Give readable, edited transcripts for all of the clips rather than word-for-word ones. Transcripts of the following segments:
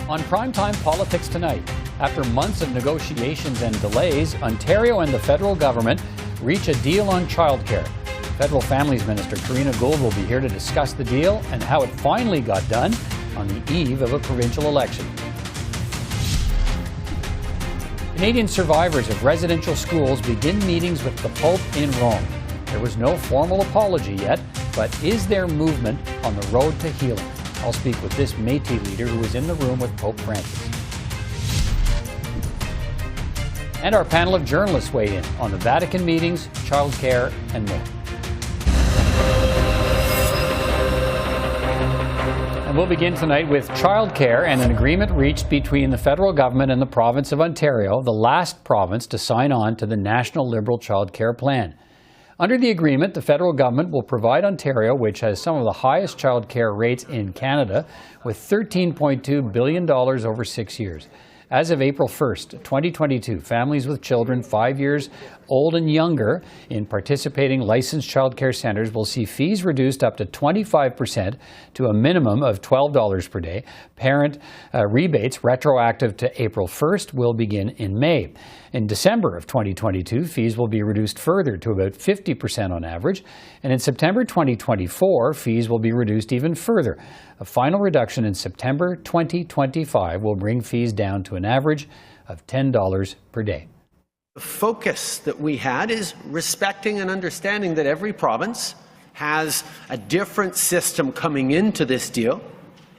On Primetime Politics tonight, after months of negotiations and delays, Ontario and the federal government reach a deal on childcare. Federal Families Minister Karina Gould will be here to discuss the deal and how it finally got done on the eve of a provincial election. Canadian survivors of residential schools begin meetings with the Pope in Rome. There was no formal apology yet, but is there movement on the road to healing? I'll speak with this Métis leader who was in the room with Pope Francis. And our panel of journalists weigh in on the Vatican meetings, childcare, and more. And we'll begin tonight with childcare and an agreement reached between the federal government and the province of Ontario, the last province to sign on to the National Liberal Childcare Plan. Under the agreement, the federal government will provide Ontario, which has some of the highest childcare rates in Canada, with $13.2 billion over 6 years. As of April 1st, 2022, families with children 5 years old and younger in participating licensed childcare centres will see fees reduced up to 25% to a minimum of $12 per day. Parent rebates retroactive to April 1st will begin in May. In December of 2022, fees will be reduced further to about 50% on average. And in September 2024, fees will be reduced even further. A final reduction in September 2025 will bring fees down to an average of $10 per day. The focus that we had is respecting and understanding that every province has a different system coming into this deal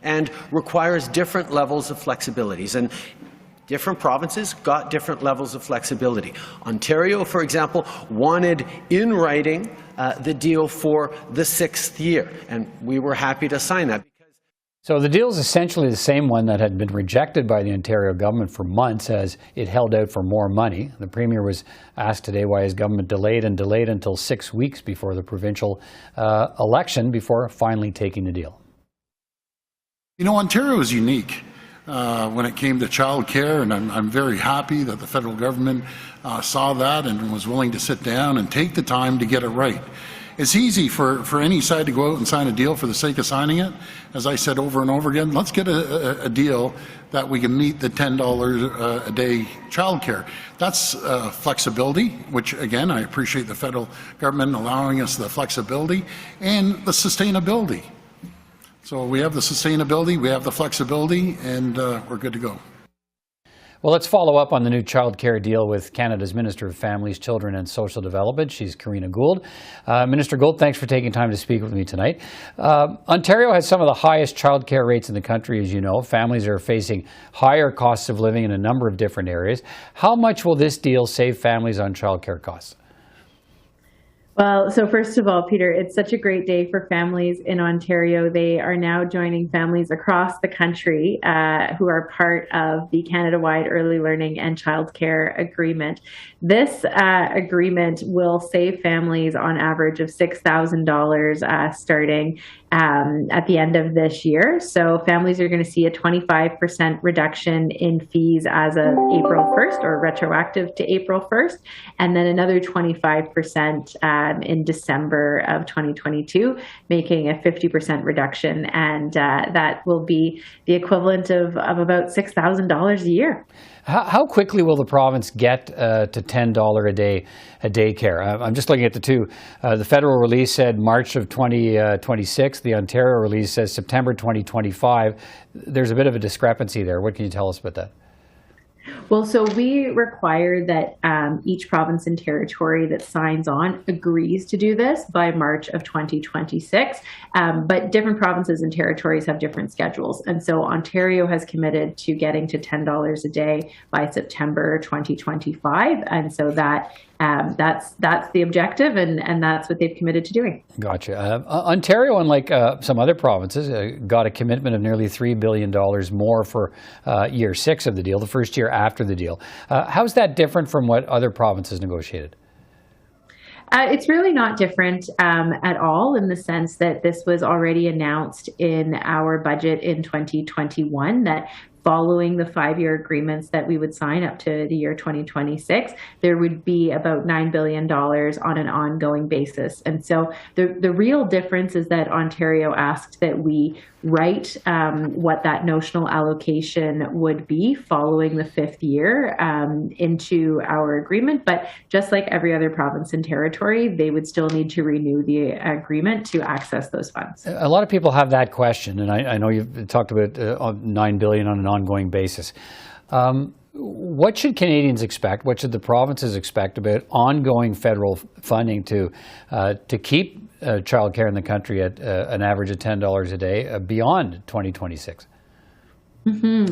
and requires different levels of flexibilities. And different provinces got different levels of flexibility. Ontario, for example, wanted in writing the deal for the 6th year, and we were happy to sign that. So the deal is essentially the same one that had been rejected by the Ontario government for months as it held out for more money. The Premier was asked today why his government delayed until 6 weeks before the provincial election before finally taking the deal. You know, Ontario is unique when it came to childcare, and I'm very happy that the federal government saw that and was willing to sit down and take the time to get it right. It's easy for any side to go out and sign a deal for the sake of signing it. As I said over and over again, let's get a deal that we can meet the $10 a day childcare. That's flexibility, which again, I appreciate the federal government allowing us the flexibility, and the sustainability. So we have the sustainability, we have the flexibility, and we're good to go. Well, let's follow up on the new childcare deal with Canada's Minister of Families, Children and Social Development. She's Karina Gould. Minister Gould, thanks for taking time to speak with me tonight. Ontario has some of the highest childcare rates in the country, as you know. Families are facing higher costs of living in a number of different areas. How much will this deal save families on childcare costs? Well, so first of all, Peter, it's such a great day for families in Ontario. They are now joining families across the country who are part of the Canada-wide Early Learning and Childcare Agreement. This agreement will save families on average of $6,000 starting at the end of this year. So families are going to see a 25% reduction in fees as of April 1st or retroactive to April 1st, and then another 25% in December of 2022, making a 50% reduction. And that will be the equivalent of about $6,000 a year. How quickly will the province get to $10 a day care? I'm just looking at the two. The federal release said March of 2026. The Ontario release says September 2025. There's a bit of a discrepancy there. What can you tell us about that? Well, so we require that each province and territory that signs on agrees to do this by March of 2026. But different provinces and territories have different schedules. And so Ontario has committed to getting to $10 a day by September 2025. And so that's the objective, and that's what they've committed to doing. Gotcha. Ontario, unlike some other provinces, got a commitment of nearly $3 billion more for year 6 of the deal, the first year after the deal. How's that different from what other provinces negotiated? It's really not different at all, in the sense that this was already announced in our budget in 2021 that following the 5-year agreements that we would sign up to the year 2026, there would be about $9 billion on an ongoing basis. And so the real difference is that Ontario asked that we write what that notional allocation would be following the 5th year into our agreement. But just like every other province and territory, they would still need to renew the agreement to access those funds. A lot of people have that question, and I know you've talked about $9 billion on an ongoing basis. What should Canadians expect? What should the provinces expect about ongoing federal funding to keep childcare in the country at an average of $10 a day beyond 2026?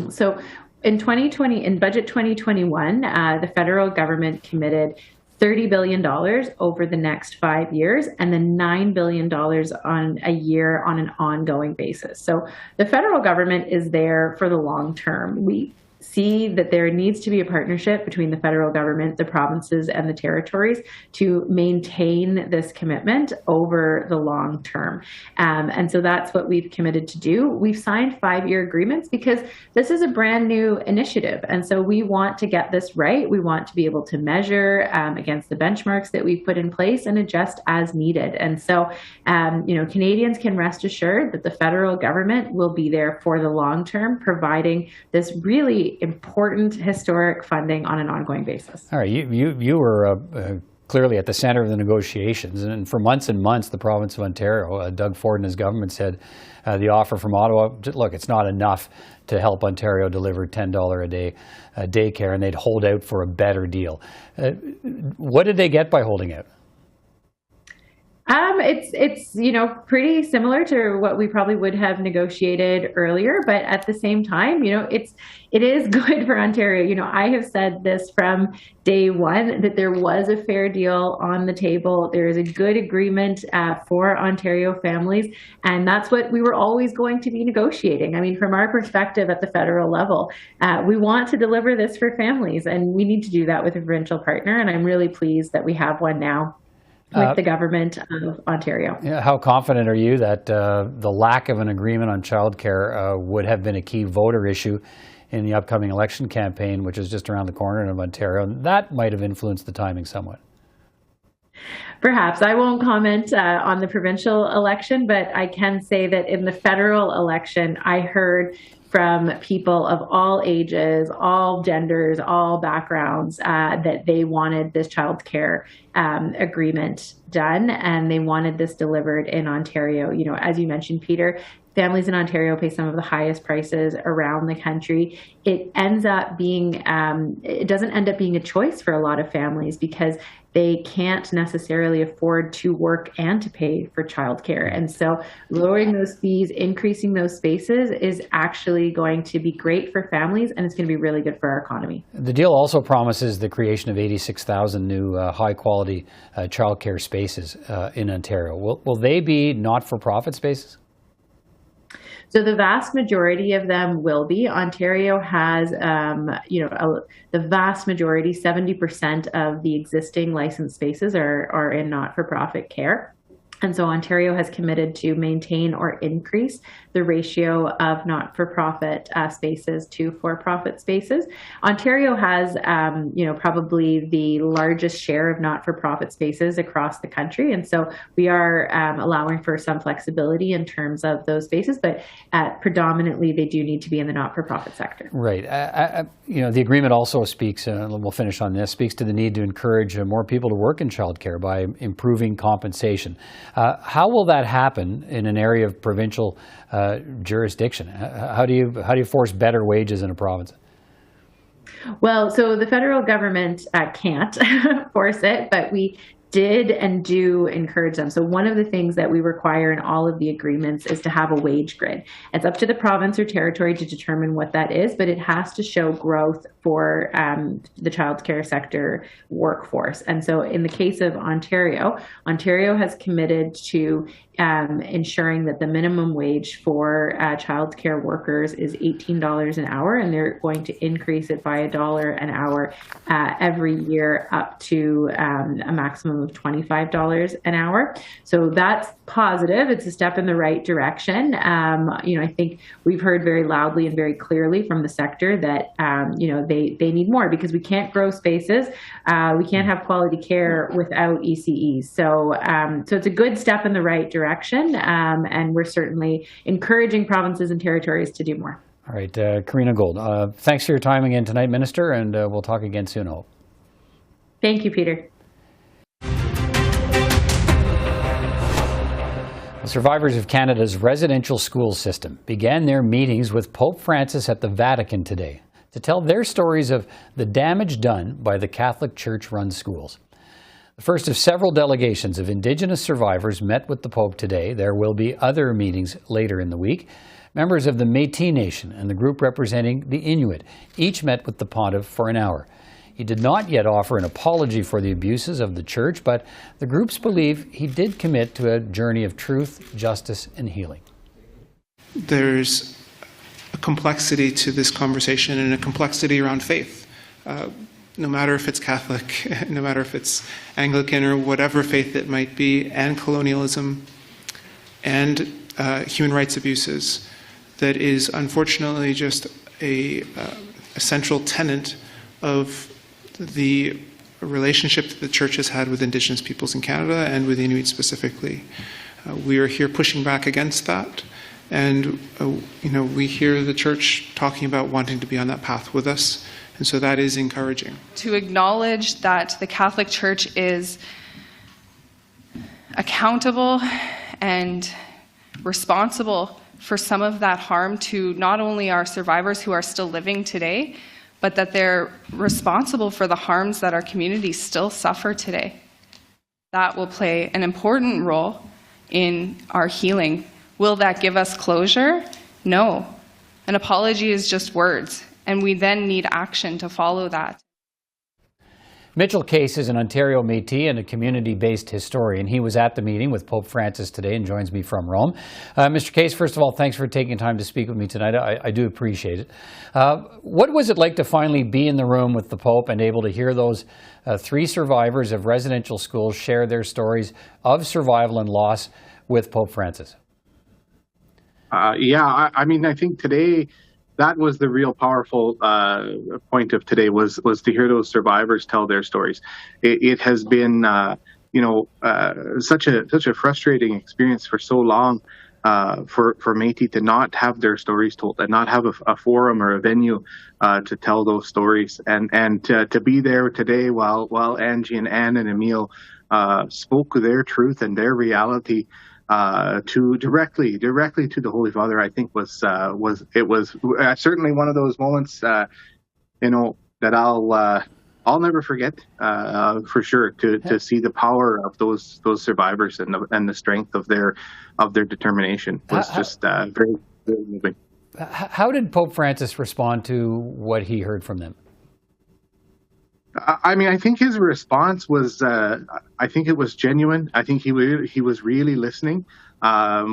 So in budget 2021, the federal government committed $30 billion over the next 5 years, and then $9 billion on a year on an ongoing basis. So the federal government is there for the long term. We see that there needs to be a partnership between the federal government, the provinces, and the territories to maintain this commitment over the long term. And so that's what we've committed to do. We've signed 5-year agreements because this is a brand new initiative. And so we want to get this right. We want to be able to measure against the benchmarks that we've put in place and adjust as needed. And so, Canadians can rest assured that the federal government will be there for the long term, providing this really important historic funding on an ongoing basis. All right, you were clearly at the center of the negotiations, and for months and months, the province of Ontario, Doug Ford and his government said the offer from Ottawa, look, it's not enough to help Ontario deliver $10 a day daycare, and they'd hold out for a better deal. What did they get by holding out? It's pretty similar to what we probably would have negotiated earlier, but at the same time, it is good for Ontario. I have said this from day one that there was a fair deal on the table. There is a good agreement for Ontario families, and that's what we were always going to be negotiating. I mean, from our perspective at the federal level, we want to deliver this for families, and we need to do that with a provincial partner, and I'm really pleased that we have one now with the government of Ontario. How confident are you that the lack of an agreement on childcare would have been a key voter issue in the upcoming election campaign, which is just around the corner in Ontario, and that might have influenced the timing somewhat? Perhaps. I won't comment on the provincial election, but I can say that in the federal election, I heard from people of all ages, all genders, all backgrounds, that they wanted this childcare agreement done, and they wanted this delivered in Ontario. As you mentioned, Peter, families in Ontario pay some of the highest prices around the country. It doesn't end up being a choice for a lot of families because they can't necessarily afford to work and to pay for childcare. And so lowering those fees, increasing those spaces is actually going to be great for families, and it's going to be really good for our economy. The deal also promises the creation of 86,000 new high-quality childcare spaces in Ontario. Will they be not-for-profit spaces? So the vast majority of them will be. Ontario has, the vast majority, 70% of the existing licensed spaces are in not-for-profit care. And so Ontario has committed to maintain or increase the ratio of not-for-profit spaces to for-profit spaces. Ontario has, probably the largest share of not-for-profit spaces across the country. And so we are allowing for some flexibility in terms of those spaces, but predominantly they do need to be in the not-for-profit sector. Right. The agreement also speaks, we'll finish on this, speaks to the need to encourage more people to work in childcare by improving compensation. How will that happen in an area of provincial jurisdiction? How do you force better wages in a province? Well, so the federal government can't force it, but we did and do encourage them. So one of the things that we require in all of the agreements is to have a wage grid. It's up to the province or territory to determine what that is, but it has to show growth for the childcare sector workforce. And so in the case of Ontario, Ontario has committed to ensuring that the minimum wage for childcare workers is $18 an hour, and they're going to increase it by $1 an hour every year up to a maximum of $25 an hour. So that's positive. It's a step in the right direction. I think we've heard very loudly and very clearly from the sector that, they need more because we can't grow spaces. We can't have quality care without ECEs. So it's a good step in the right direction. And we're certainly encouraging provinces and territories to do more. All right, Karina Gould, thanks for your time again tonight, Minister, and we'll talk again soon, I hope. Thank you, Peter. The survivors of Canada's residential school system began their meetings with Pope Francis at the Vatican today to tell their stories of the damage done by the Catholic Church-run schools. The first of several delegations of Indigenous survivors met with the Pope today. There will be other meetings later in the week. Members of the Métis Nation and the group representing the Inuit each met with the pontiff for an hour. He did not yet offer an apology for the abuses of the church, but the groups believe he did commit to a journey of truth, justice, and healing. There's a complexity to this conversation and a complexity around faith. No matter if it's Catholic, no matter if it's Anglican or whatever faith it might be, and colonialism and human rights abuses, that is unfortunately just a central tenet of the relationship that the Church has had with Indigenous peoples in Canada and with Inuit specifically. We are here pushing back against that, and we hear the Church talking about wanting to be on that path with us, and so that is encouraging. To acknowledge that the Catholic Church is accountable and responsible for some of that harm to not only our survivors who are still living today, but that they're responsible for the harms that our communities still suffer today. That will play an important role in our healing. Will that give us closure? No. An apology is just words, and we then need action to follow that. Mitchell Case is an Ontario Métis and a community-based historian. He was at the meeting with Pope Francis today and joins me from Rome. Mr. Case, first of all, thanks for taking time to speak with me tonight. I do appreciate it. What was it like to finally be in the room with the Pope and able to hear those three survivors of residential schools share their stories of survival and loss with Pope Francis? I think today that was the real powerful point of today was to hear those survivors tell their stories. It has been such a frustrating experience for so long for Métis to not have their stories told and not have a forum or a venue to tell those stories, and to be there today while Angie and Anne and Emile spoke their truth and their reality to directly to the Holy Father, I think was certainly one of those moments that I'll never forget for sure. To see the power of those survivors and the strength of their determination was just very, very moving. How did Pope Francis respond to what he heard from them? I think his response was, I think it was genuine. I think he was really listening,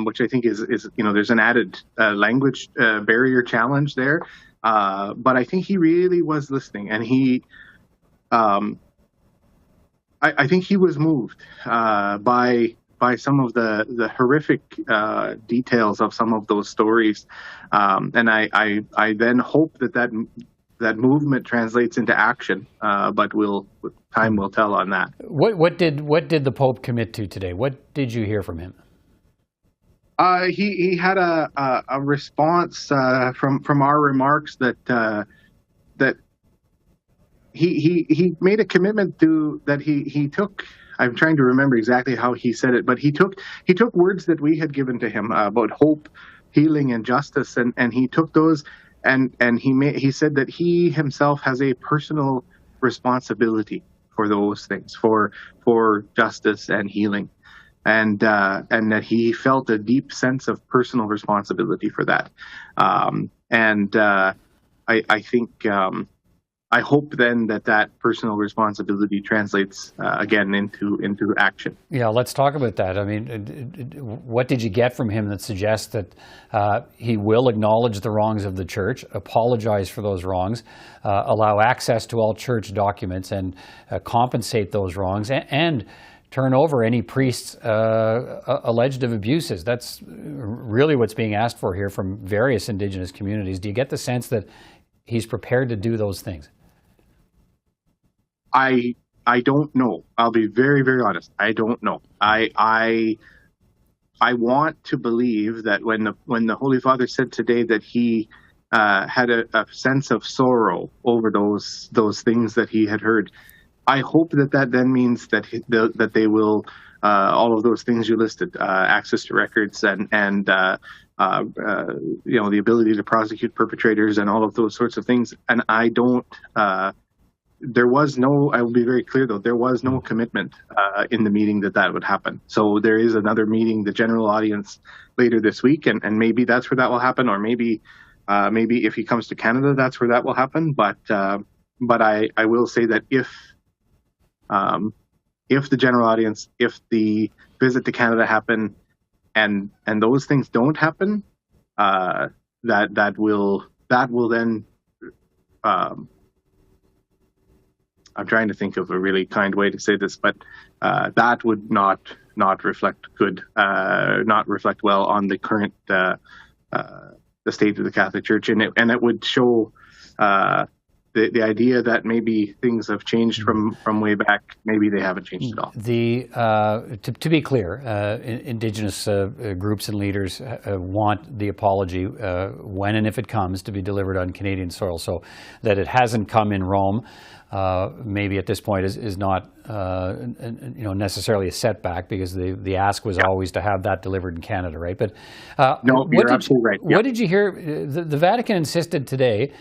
which I think is there's an added language barrier challenge there. But I think he really was listening, and I think he was moved by some of the horrific details of some of those stories, and I then hope that movement translates into action, but time will tell on that. What did the Pope commit to today? What did you hear from him? He had a response from our remarks that he made a commitment that he took. I'm trying to remember exactly how he said it, but he took words that we had given to him about hope, healing, and justice, and he took those. And he said that he himself has a personal responsibility for those things, for justice and healing, and that he felt a deep sense of personal responsibility for that. I think I hope then that personal responsibility translates again into action. Yeah, let's talk about that. I mean, what did you get from him that suggests that he will acknowledge the wrongs of the church, apologize for those wrongs, allow access to all church documents, and compensate those wrongs, and turn over any priests alleged of abuses. That's really what's being asked for here from various Indigenous communities. Do you get the sense that he's prepared to do those things? I don't know. I'll be very, very honest. I don't know. I want to believe that when the Holy Father said today that he had a sense of sorrow over those things that he had heard, I hope that then means that that they will all of those things you listed, access to records and the ability to prosecute perpetrators and all of those sorts of things. And I don't. There was no. I will be very clear though. There was no commitment in the meeting that would happen. So there is another meeting, the general audience, later this week, and maybe that's where that will happen, or maybe if he comes to Canada, that's where that will happen. But I will say that if the general audience, if the visit to Canada happen, and those things don't happen, that will then. I'm trying to think of a really kind way to say this, but that would not reflect not reflect well on the current the state of the Catholic Church, and it would show the idea that maybe things have changed from way back. Maybe they haven't changed at all. To be clear, Indigenous groups and leaders want the apology when and if it comes to be delivered on Canadian soil. So that it hasn't come in Rome, maybe at this point is not necessarily a setback, because the ask was always to have that delivered in Canada, right? But no, you're absolutely right. What did you hear? The Vatican insisted today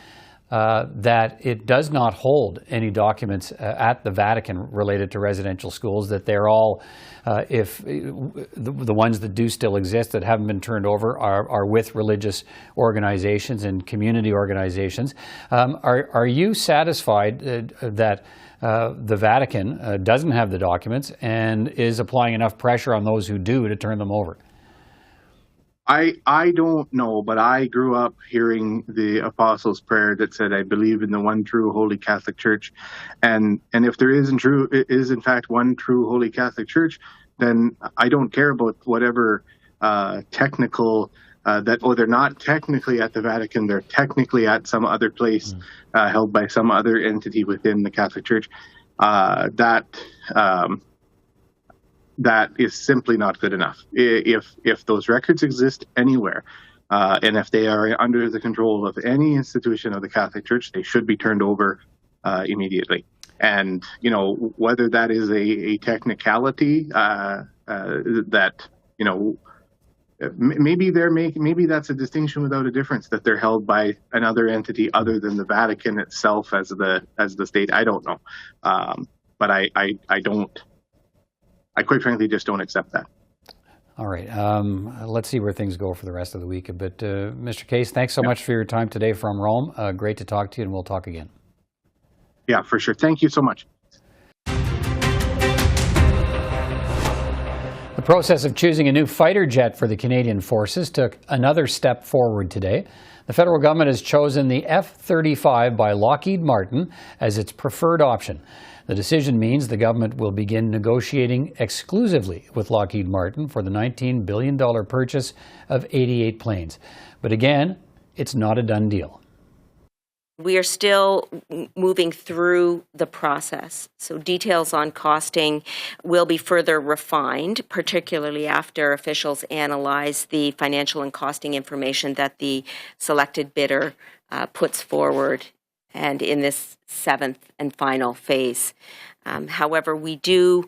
that it does not hold any documents at the Vatican related to residential schools, that they're all, if the ones that do still exist that haven't been turned over are with religious organizations and community organizations. Are you satisfied that the Vatican doesn't have the documents and is applying enough pressure on those who do to turn them over? I don't know, but I grew up hearing the Apostles' Prayer that said, "I believe in the one true Holy Catholic Church," and if there is in fact one true Holy Catholic Church, then I don't care about whatever technical they're not technically at the Vatican; they're technically at some other place held by some other entity within the Catholic Church. That is simply not good enough. If those records exist anywhere, and if they are under the control of any institution of the Catholic Church, they should be turned over immediately. And whether that is a technicality that maybe that's a distinction without a difference, that they're held by another entity other than the Vatican itself as the state. I don't know, but I don't. I quite frankly just don't accept that. All right. Let's see where things go for the rest of the week. But Mr. Case, thanks so much for your time today from Rome. Great to talk to you, and we'll talk again. Yeah, for sure. Thank you so much. The process of choosing a new fighter jet for the Canadian Forces took another step forward today. The federal government has chosen the F-35 by Lockheed Martin as its preferred option. The decision means the government will begin negotiating exclusively with Lockheed Martin for the $19 billion purchase of 88 planes. But again, it's not a done deal. We are still moving through the process. So details on costing will be further refined, particularly after officials analyze the financial and costing information that the selected bidder puts forward, and in this seventh and final phase. However, we do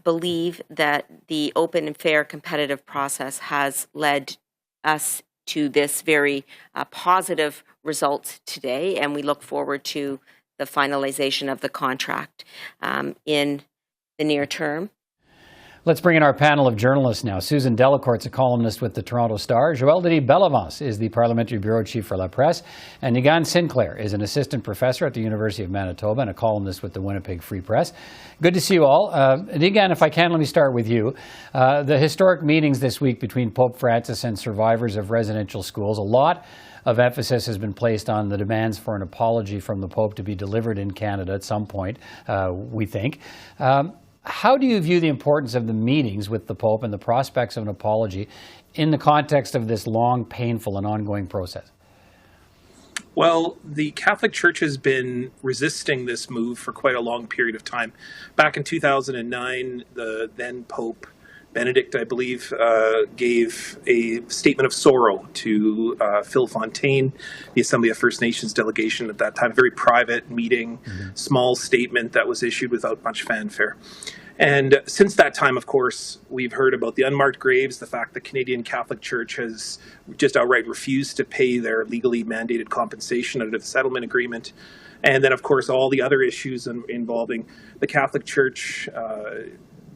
believe that the open and fair competitive process has led us to this very positive result today, and we look forward to the finalization of the contract in the near term. Let's bring in our panel of journalists now. Susan Delacourt's a columnist with the Toronto Star. Joël-Denis Bellavance is the Parliamentary Bureau Chief for La Presse. And Niigaan Sinclair is an assistant professor at the University of Manitoba and a columnist with the Winnipeg Free Press. Good to see you all. Niigaan, if I can, let me start with you. The historic meetings this week between Pope Francis and survivors of residential schools, a lot of emphasis has been placed on the demands for an apology from the Pope to be delivered in Canada at some point, we think. How do you view the importance of the meetings with the Pope and the prospects of an apology in the context of this long, painful, and ongoing process? Well, the Catholic Church has been resisting this move for quite a long period of time. Back in 2009, the then Pope Benedict, I believe, gave a statement of sorrow to Phil Fontaine, the Assembly of First Nations delegation at that time. Very private meeting, small statement that was issued without much fanfare. And since that time, of course, we've heard about the unmarked graves, the fact that Canadian Catholic Church has just outright refused to pay their legally mandated compensation under the settlement agreement. And then, of course, all the other issues involving the Catholic Church,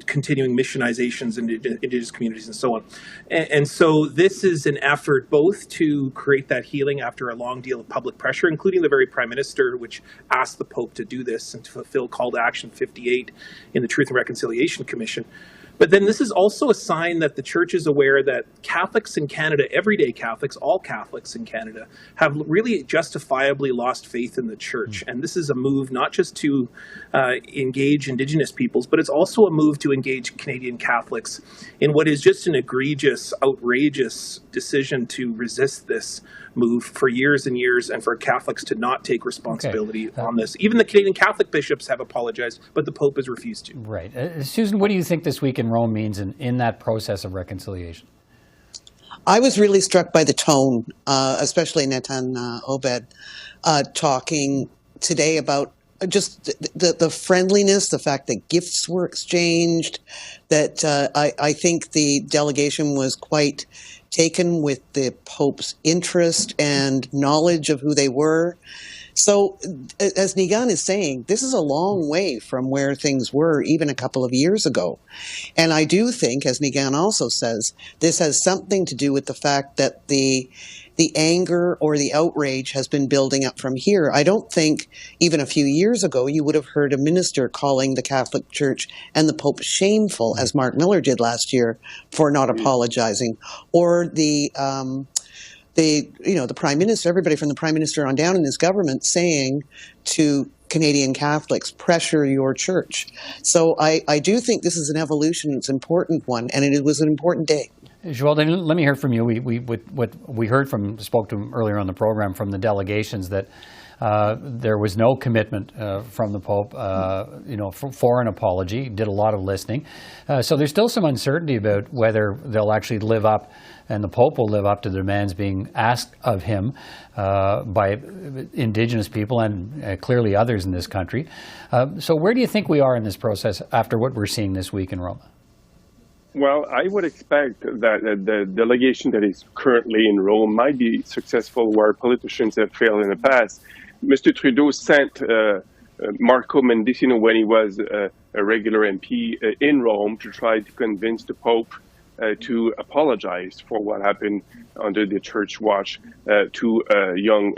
continuing missionizations in Indigenous communities and so on. And so this is an effort both to create that healing after a long deal of public pressure, including the very Prime Minister, which asked the Pope to do this and to fulfill Call to Action 58 in the Truth and Reconciliation Commission. But then this is also a sign that the Church is aware that Catholics in Canada, everyday Catholics, all Catholics in Canada, have really justifiably lost faith in the Church. And this is a move not just to engage Indigenous peoples, but it's also a move to engage Canadian Catholics in what is just an egregious, outrageous decision to resist this move for years and years, and for Catholics to not take responsibility on this. Even the Canadian Catholic bishops have apologized, but the Pope has refused to. Right. Susan, what do you think this week in Rome means in that process of reconciliation? I was really struck by the tone, especially Netan Obed talking today about just the friendliness, the fact that gifts were exchanged, that I think the delegation was quite taken with the Pope's interest and knowledge of who they were. So, as Niigaan is saying, this is a long way from where things were even a couple of years ago. And I do think, as Niigaan also says, this has something to do with the fact that the anger or the outrage has been building up from here. I don't think even a few years ago you would have heard a minister calling the Catholic Church and the Pope shameful, as Mark Miller did last year, for not apologizing, or the Prime Minister, everybody from the Prime Minister on down in his government saying to Canadian Catholics, pressure your church. So I do think this is an evolution. It's an important one, and it was an important day. Joël, let me hear from you. What we heard spoke to him earlier on the program from the delegations that there was no commitment from the Pope, for an apology. Did a lot of listening. So there's still some uncertainty about whether they'll actually live up, and the Pope will live up to the demands being asked of him by Indigenous people and clearly others in this country. So where do you think we are in this process after what we're seeing this week in Rome? Well, I would expect that the delegation that is currently in Rome might be successful where politicians have failed in the past. Mr. Trudeau sent Marco Mendicino, when he was a regular MP in Rome, to try to convince the Pope to apologize for what happened under the Church watch to young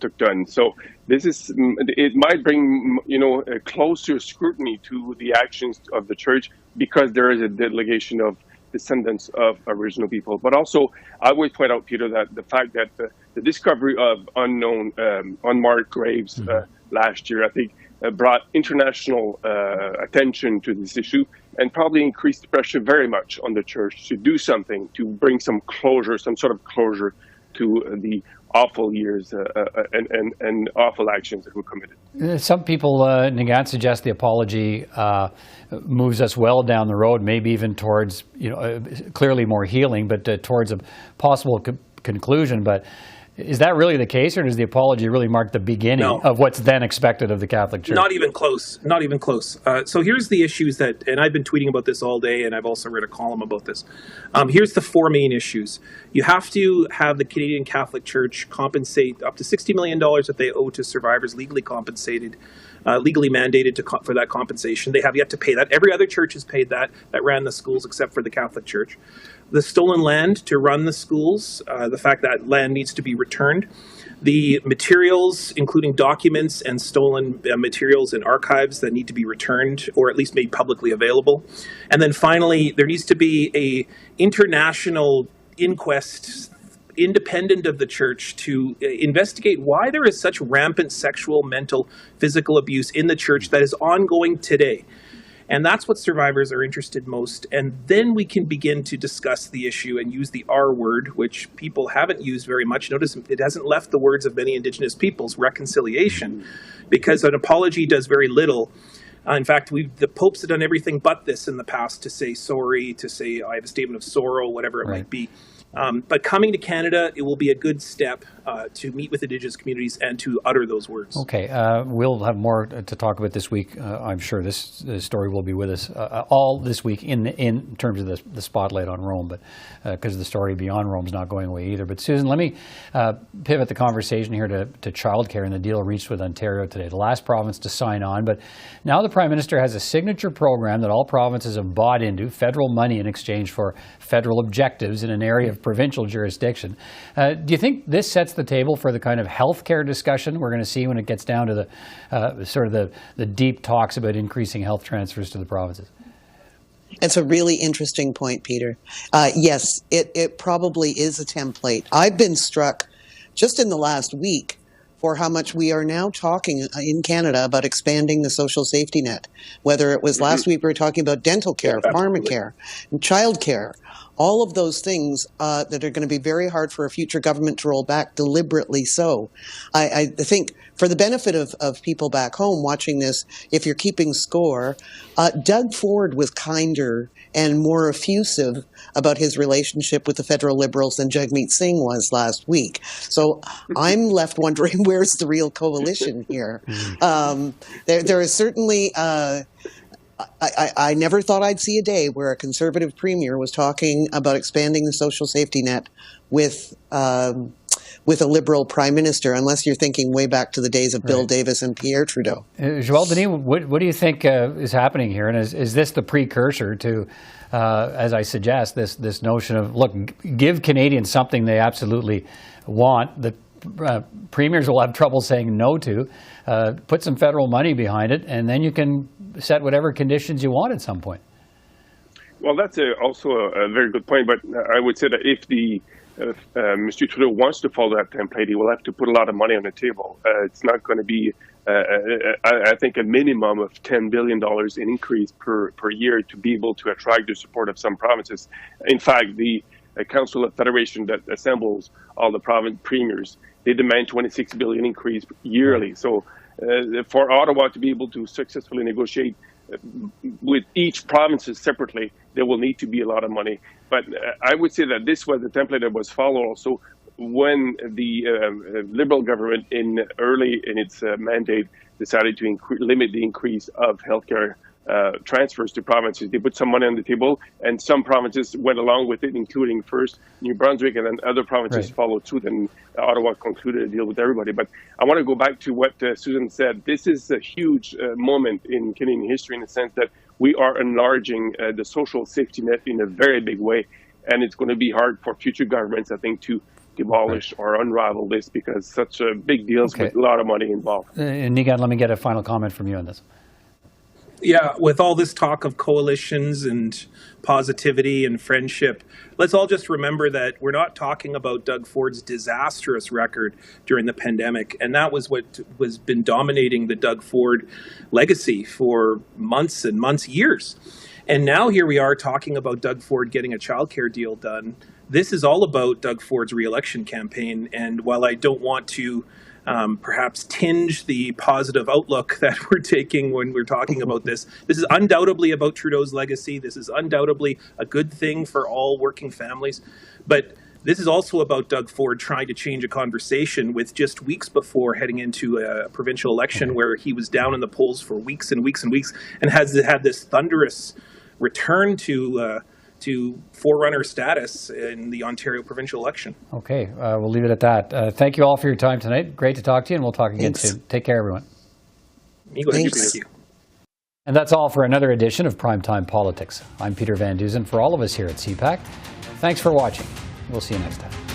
Tuckton. So it might bring a closer scrutiny to the actions of the Church, because there is a delegation of descendants of original people. But also, I would point out, Peter, that the fact that the discovery of unknown unmarked graves last year, I think, brought international attention to this issue, and probably increased the pressure very much on the Church to do something, to bring some closure, some sort of closure to the awful years and awful actions that were committed. Some people, Niigaan, suggest the apology moves us well down the road, maybe even towards, clearly more healing, but towards a possible conclusion. But is that really the case, or does the apology really mark the beginning of what's then expected of the Catholic Church? Not even close. Not even close. So here's the issues and I've been tweeting about this all day, and I've also read a column about this. Here's the four main issues. You have to have the Canadian Catholic Church compensate up to $60 million that they owe to survivors, legally compensated, legally mandated for that compensation. They have yet to pay that. Every other church has paid that ran the schools, except for the Catholic Church. The stolen land to run the schools, the fact that land needs to be returned. The materials, including documents and stolen materials and archives that need to be returned, or at least made publicly available. And then finally, there needs to be an international inquest independent of the Church to investigate why there is such rampant sexual, mental, physical abuse in the Church that is ongoing today. And that's what survivors are interested most. And then we can begin to discuss the issue and use the R word, which people haven't used very much. Notice it hasn't left the words of many Indigenous peoples, reconciliation, because an apology does very little. In fact, the popes have done everything but this in the past, to say sorry, to say I have a statement of sorrow, whatever it might be. But coming to Canada, it will be a good step to meet with Indigenous communities and to utter those words. Okay, we'll have more to talk about this week. I'm sure this story will be with us all this week in terms of the spotlight on Rome, but because the story beyond Rome is not going away either. But Susan, let me pivot the conversation here to childcare and the deal reached with Ontario today, the last province to sign on. But now the Prime Minister has a signature program that all provinces have bought into, federal money in exchange for federal objectives in an area of provincial jurisdiction. Do you think this sets the table for the kind of healthcare discussion we're going to see when it gets down to the deep talks about increasing health transfers to the provinces? It's a really interesting point, Peter. Yes, it probably is a template. I've been struck just in the last week for how much we are now talking in Canada about expanding the social safety net. Whether it was last week we were talking about dental care, pharmacare, and child care, all of those things that are going to be very hard for a future government to roll back, deliberately so. I think for the benefit of people back home watching this, if you're keeping score, Doug Ford was kinder and more effusive about his relationship with the federal Liberals than Jagmeet Singh was last week. So I'm left wondering, where's the real coalition here? There is certainly... I never thought I'd see a day where a Conservative premier was talking about expanding the social safety net with a Liberal Prime Minister, unless you're thinking way back to the days of Bill Davis and Pierre Trudeau. Joël-Denis, what do you think is happening here? And is this the precursor to, as I suggest, this notion of, look, give Canadians something they absolutely want, that premiers will have trouble saying no to, put some federal money behind it, and then you can set whatever conditions you want at some point? Well, that's also a very good point, but I would say that if Mr. Trudeau wants to follow that template, he will have to put a lot of money on the table. It's not going to be, I think, a minimum of $10 billion in increase per year to be able to attract the support of some provinces. In fact, the Council of Federation that assembles all the province premiers, they demand $26 billion increase yearly. So for Ottawa to be able to successfully negotiate with each province separately, there will need to be a lot of money. But I would say that this was the template that was followed also when the Liberal government early in its mandate decided to limit the increase of healthcare transfers to provinces. They put some money on the table, and some provinces went along with it, including first New Brunswick, and then other provinces followed suit, and Ottawa concluded a deal with everybody. But I want to go back to what Susan said. This is a huge moment in Canadian history in the sense that we are enlarging the social safety net in a very big way, and it's going to be hard for future governments, I think, to demolish or unravel this, because such big deals with a lot of money involved. Niigaan, let me get a final comment from you on this. Yeah, with all this talk of coalitions and positivity and friendship, let's all just remember that we're not talking about Doug Ford's disastrous record during the pandemic. And that was what was been dominating the Doug Ford legacy for months and months, years. And now here we are talking about Doug Ford getting a childcare deal done. This is all about Doug Ford's re-election campaign. And while I don't want to perhaps tinge the positive outlook that we're taking when we're talking about this is undoubtedly about Trudeau's legacy. This is undoubtedly a good thing for all working families. But this is also about Doug Ford trying to change a conversation with just weeks before heading into a provincial election where he was down in the polls for weeks and weeks and weeks and has had this thunderous return to forerunner status in the Ontario provincial election. Okay, we'll leave it at that. Thank you all for your time tonight. Great to talk to you, and we'll talk again soon. Take care, everyone. Thanks. Thank you. And that's all for another edition of Primetime Politics. I'm Peter Van Dusen. For all of us here at CPAC, thanks for watching. We'll see you next time.